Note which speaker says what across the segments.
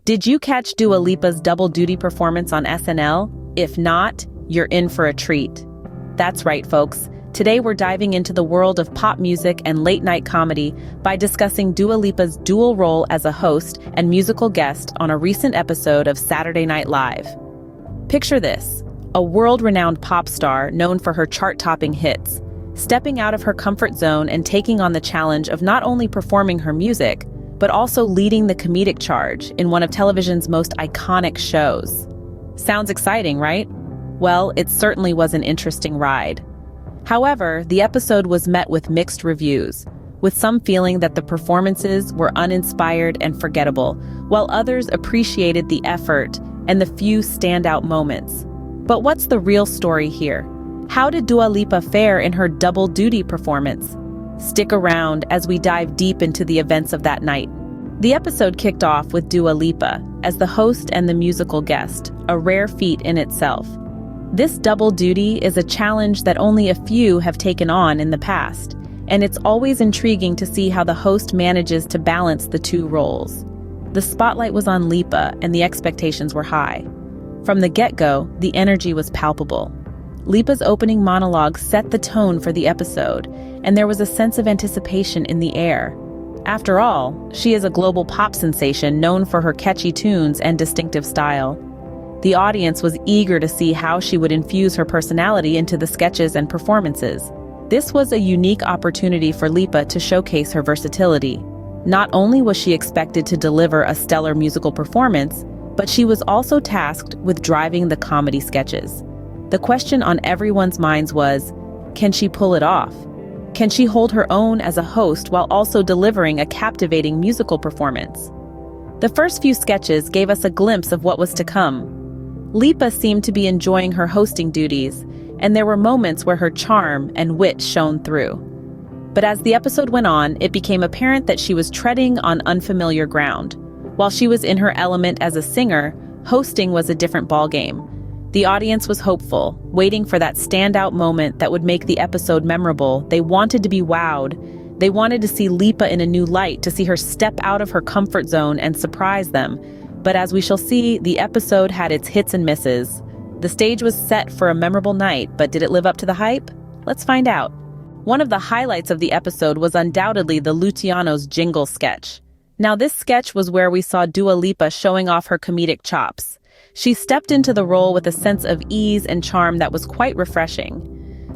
Speaker 1: Did you catch Dua Lipa's double duty performance on SNL? If not, you're in for a treat. That's right, folks. Today we're diving into the world of pop music and late-night comedy by discussing Dua Lipa's dual role as a host and musical guest on a recent episode of Saturday Night Live. Picture this, a world-renowned pop star known for her chart-topping hits, stepping out of her comfort zone and taking on the challenge of not only performing her music, but also leading the comedic charge in one of television's most iconic shows. Sounds exciting, right? Well, it certainly was an interesting ride. However, the episode was met with mixed reviews, with some feeling that the performances were uninspired and forgettable, while others appreciated the effort and the few standout moments. But what's the real story here? How did Dua Lipa fare in her double duty performance? Stick around as we dive deep into the events of that night. The episode kicked off with Dua Lipa as the host and the musical guest, a rare feat in itself. This double duty is a challenge that only a few have taken on in the past, and it's always intriguing to see how the host manages to balance the two roles. The spotlight was on Lipa, and the expectations were high. From the get-go, the energy was palpable. Lipa's opening monologue set the tone for the episode, and there was a sense of anticipation in the air. After all, she is a global pop sensation known for her catchy tunes and distinctive style. The audience was eager to see how she would infuse her personality into the sketches and performances. This was a unique opportunity for Lipa to showcase her versatility. Not only was she expected to deliver a stellar musical performance, but she was also tasked with driving the comedy sketches. The question on everyone's minds was, can she pull it off? Can she hold her own as a host while also delivering a captivating musical performance? The first few sketches gave us a glimpse of what was to come. Lipa seemed to be enjoying her hosting duties, and there were moments where her charm and wit shone through. But as the episode went on, it became apparent that she was treading on unfamiliar ground. While she was in her element as a singer, hosting was a different ballgame. The audience was hopeful, waiting for that standout moment that would make the episode memorable. They wanted to be wowed. They wanted to see Lipa in a new light, to see her step out of her comfort zone and surprise them. But as we shall see, the episode had its hits and misses. The stage was set for a memorable night, but did it live up to the hype? Let's find out. One of the highlights of the episode was undoubtedly the Luciano's jingle sketch. Now, this sketch was where we saw Dua Lipa showing off her comedic chops. She stepped into the role with a sense of ease and charm that was quite refreshing.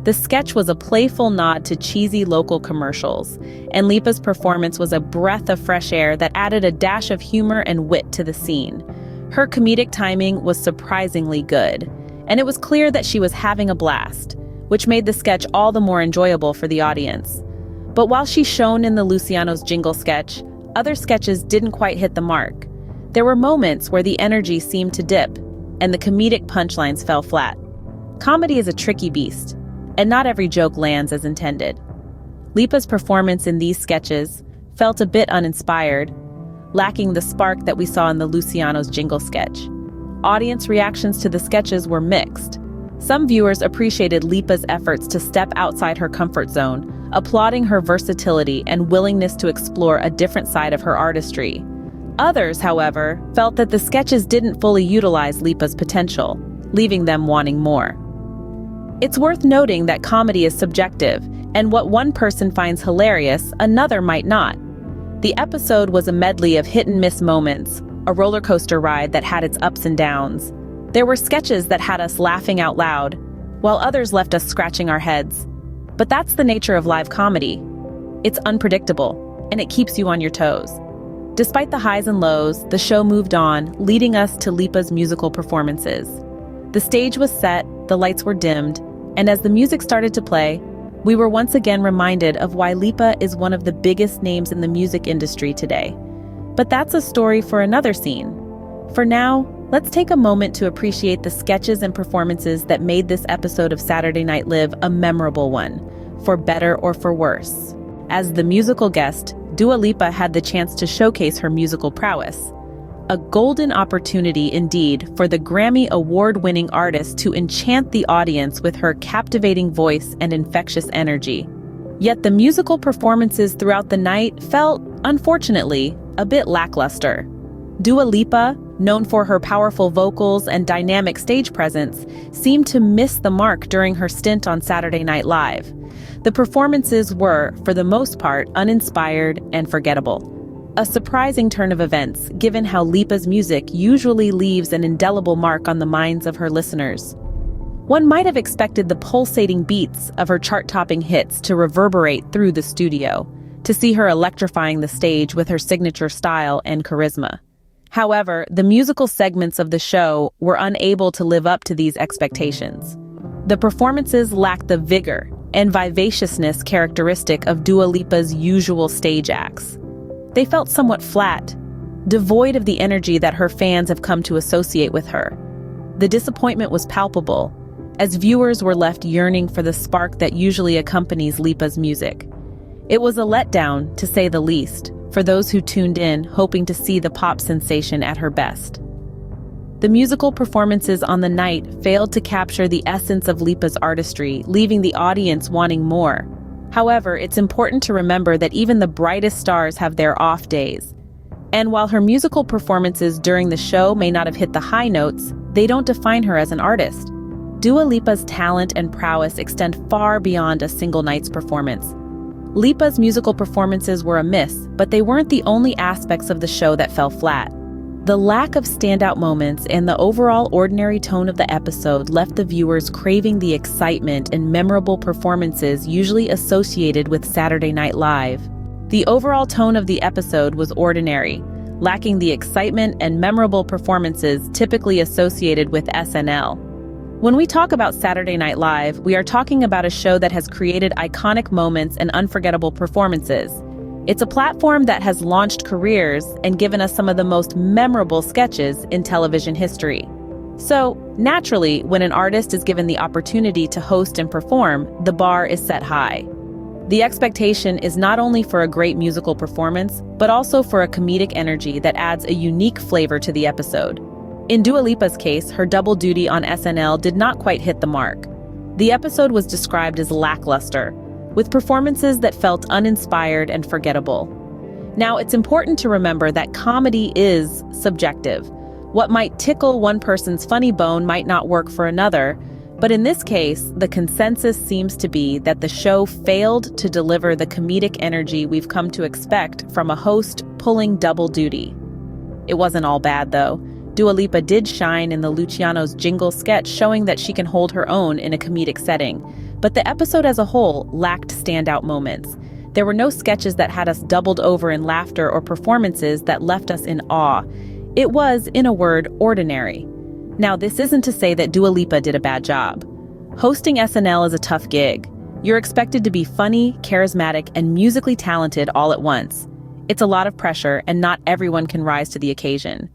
Speaker 1: The sketch was a playful nod to cheesy local commercials, and Lipa's performance was a breath of fresh air that added a dash of humor and wit to the scene. Her comedic timing was surprisingly good, and it was clear that she was having a blast, which made the sketch all the more enjoyable for the audience. But while she shone in the Luciano's jingle sketch, other sketches didn't quite hit the mark. There were moments where the energy seemed to dip, and the comedic punchlines fell flat. Comedy is a tricky beast, and not every joke lands as intended. Lipa's performance in these sketches felt a bit uninspired, lacking the spark that we saw in the Luciano's jingle sketch. Audience reactions to the sketches were mixed. Some viewers appreciated Lipa's efforts to step outside her comfort zone, applauding her versatility and willingness to explore a different side of her artistry. Others, however, felt that the sketches didn't fully utilize Lipa's potential, leaving them wanting more. It's worth noting that comedy is subjective, and what one person finds hilarious, another might not. The episode was a medley of hit-and-miss moments, a roller coaster ride that had its ups and downs. There were sketches that had us laughing out loud, while others left us scratching our heads. But that's the nature of live comedy. It's unpredictable, and it keeps you on your toes. Despite the highs and lows, the show moved on, leading us to Lipa's musical performances. The stage was set, the lights were dimmed, and as the music started to play, we were once again reminded of why Lipa is one of the biggest names in the music industry today. But that's a story for another scene. For now, let's take a moment to appreciate the sketches and performances that made this episode of Saturday Night Live a memorable one, for better or for worse. As the musical guest, Dua Lipa had the chance to showcase her musical prowess. A golden opportunity indeed for the Grammy Award-winning artist to enchant the audience with her captivating voice and infectious energy. Yet the musical performances throughout the night felt, unfortunately, a bit lackluster. Dua Lipa, known for her powerful vocals and dynamic stage presence, seemed to miss the mark during her stint on Saturday Night Live. The performances were, for the most part, uninspired and forgettable. A surprising turn of events, given how Lipa's music usually leaves an indelible mark on the minds of her listeners. One might have expected the pulsating beats of her chart-topping hits to reverberate through the studio, to see her electrifying the stage with her signature style and charisma. However, the musical segments of the show were unable to live up to these expectations. The performances lacked the vigor and vivaciousness characteristic of Dua Lipa's usual stage acts. They felt somewhat flat, devoid of the energy that her fans have come to associate with her. The disappointment was palpable, as viewers were left yearning for the spark that usually accompanies Lipa's music. It was a letdown, to say the least, for those who tuned in hoping to see the pop sensation at her best. The musical performances on the night failed to capture the essence of Lipa's artistry, leaving the audience wanting more. However, it's important to remember that even the brightest stars have their off days. And while her musical performances during the show may not have hit the high notes, they don't define her as an artist. Dua Lipa's talent and prowess extend far beyond a single night's performance. Lipa's musical performances were a miss, but they weren't the only aspects of the show that fell flat. The lack of standout moments and the overall ordinary tone of the episode left the viewers craving the excitement and memorable performances usually associated with Saturday Night Live. The overall tone of the episode was ordinary, lacking the excitement and memorable performances typically associated with SNL. When we talk about Saturday Night Live, we are talking about a show that has created iconic moments and unforgettable performances. It's a platform that has launched careers and given us some of the most memorable sketches in television history. So, naturally, when an artist is given the opportunity to host and perform, the bar is set high. The expectation is not only for a great musical performance, but also for a comedic energy that adds a unique flavor to the episode. In Dua Lipa's case, her double duty on SNL did not quite hit the mark. The episode was described as lackluster, with performances that felt uninspired and forgettable. Now, it's important to remember that comedy is subjective. What might tickle one person's funny bone might not work for another, but in this case, the consensus seems to be that the show failed to deliver the comedic energy we've come to expect from a host pulling double duty. It wasn't all bad, though. Dua Lipa did shine in the Luciano's jingle sketch, showing that she can hold her own in a comedic setting. But the episode as a whole lacked standout moments. There were no sketches that had us doubled over in laughter or performances that left us in awe. It was, in a word, ordinary. Now, this isn't to say that Dua Lipa did a bad job. Hosting SNL is a tough gig. You're expected to be funny, charismatic, and musically talented all at once. It's a lot of pressure, and not everyone can rise to the occasion.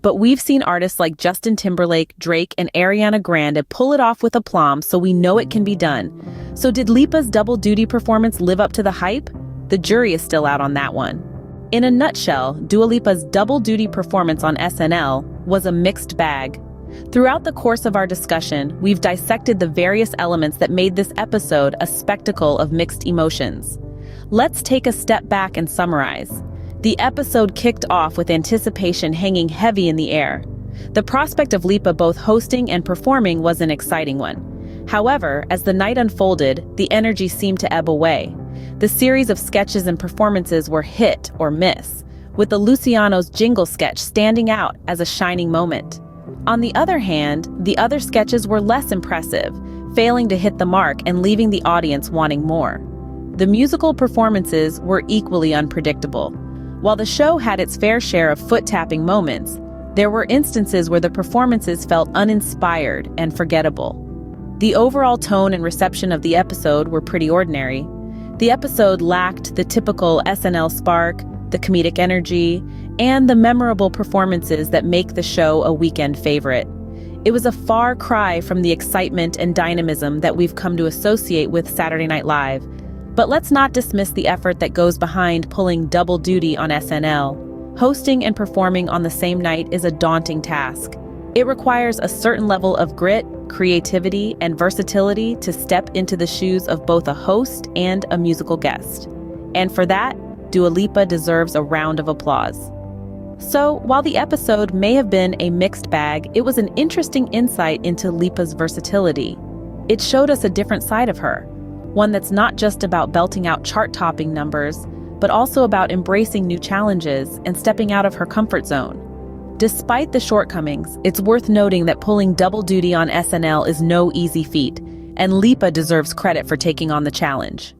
Speaker 1: But we've seen artists like Justin Timberlake, Drake, and Ariana Grande pull it off with aplomb, so we know it can be done. So did Lipa's double duty performance live up to the hype? The jury is still out on that one. In a nutshell, Dua Lipa's double duty performance on SNL was a mixed bag. Throughout the course of our discussion, we've dissected the various elements that made this episode a spectacle of mixed emotions. Let's take a step back and summarize. The episode kicked off with anticipation hanging heavy in the air. The prospect of Lipa both hosting and performing was an exciting one. However, as the night unfolded, the energy seemed to ebb away. The series of sketches and performances were hit or miss, with the Luciano's jingle sketch standing out as a shining moment. On the other hand, the other sketches were less impressive, failing to hit the mark and leaving the audience wanting more. The musical performances were equally unpredictable. While the show had its fair share of foot-tapping moments, there were instances where the performances felt uninspired and forgettable. The overall tone and reception of the episode were pretty ordinary. The episode lacked the typical SNL spark, the comedic energy, and the memorable performances that make the show a weekend favorite. It was a far cry from the excitement and dynamism that we've come to associate with Saturday Night Live. But let's not dismiss the effort that goes behind pulling double duty on SNL. Hosting and performing on the same night is a daunting task. It requires a certain level of grit, creativity, and versatility to step into the shoes of both a host and a musical guest. And for that, Dua Lipa deserves a round of applause. So, while the episode may have been a mixed bag, it was an interesting insight into Lipa's versatility. It showed us a different side of her, one that's not just about belting out chart-topping numbers, but also about embracing new challenges and stepping out of her comfort zone. Despite the shortcomings, it's worth noting that pulling double duty on SNL is no easy feat, and Lipa deserves credit for taking on the challenge.